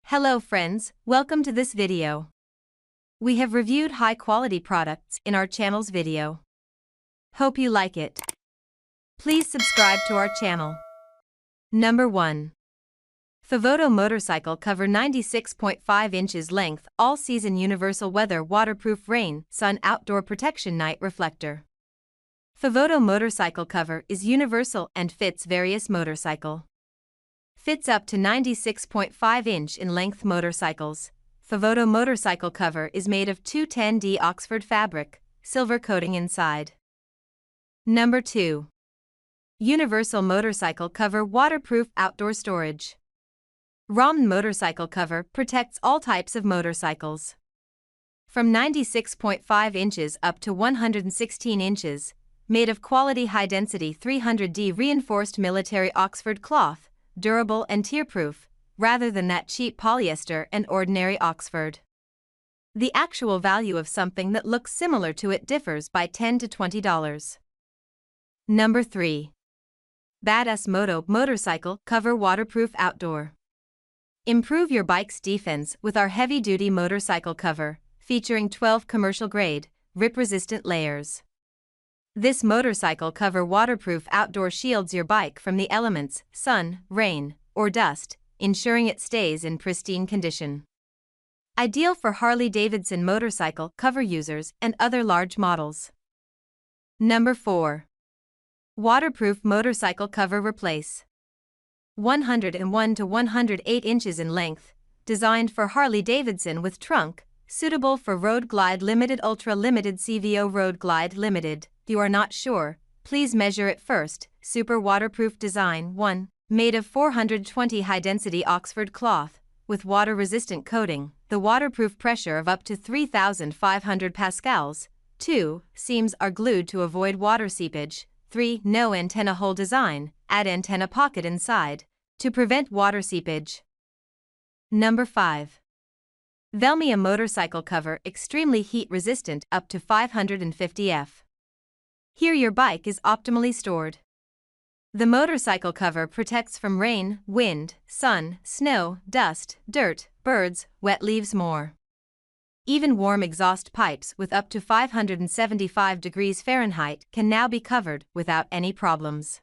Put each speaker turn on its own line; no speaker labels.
Hello friends, welcome to this video. We have reviewed high-quality products in our channel's video. Hope you like it. Please subscribe to our channel. Number 1. Favoto Motorcycle Cover 96.5 inches length all-season universal weather waterproof rain, sun outdoor protection night reflector. Favoto Motorcycle Cover is universal and fits various motorcycle. Fits up to 96.5 inch in length motorcycles. Favoto motorcycle cover is made of 210D Oxford fabric, silver coating inside. Number 2. Universal motorcycle cover waterproof outdoor storage. ROM motorcycle cover protects all types of motorcycles. From 96.5 inches up to 116 inches, made of quality high-density 300D reinforced military Oxford cloth, durable and tear-proof, rather than that cheap polyester and ordinary Oxford. The actual value of something that looks similar to it differs by $10 to $20. Number 3. Badass Moto Motorcycle Cover Waterproof Outdoor. Improve your bike's defense with our heavy-duty motorcycle cover, featuring 12 commercial-grade, rip-resistant layers. This motorcycle cover waterproof outdoor shields your bike from the elements, sun, rain, or dust, ensuring it stays in pristine condition. Ideal for Harley Davidson motorcycle cover users and other large models. Number 4. Waterproof motorcycle cover replace. 101 to 108 inches in length, designed for Harley Davidson with trunk, suitable for Road Glide Limited Ultra Limited CVO Road Glide Limited. If you are not sure, please measure it first. Super waterproof design 1. Made of 420 high-density Oxford cloth, with water-resistant coating, the waterproof pressure of up to 3,500 pascals. 2. Seams are glued to avoid water seepage. 3. No antenna hole design, add antenna pocket inside, to prevent water seepage. Number 5. VELMIA motorcycle cover extremely heat-resistant up to 550 F. Here your bike is optimally stored. The motorcycle cover protects from rain, wind, sun, snow, dust, dirt, birds, wet leaves more. Even warm exhaust pipes with up to 575 degrees Fahrenheit can now be covered without any problems.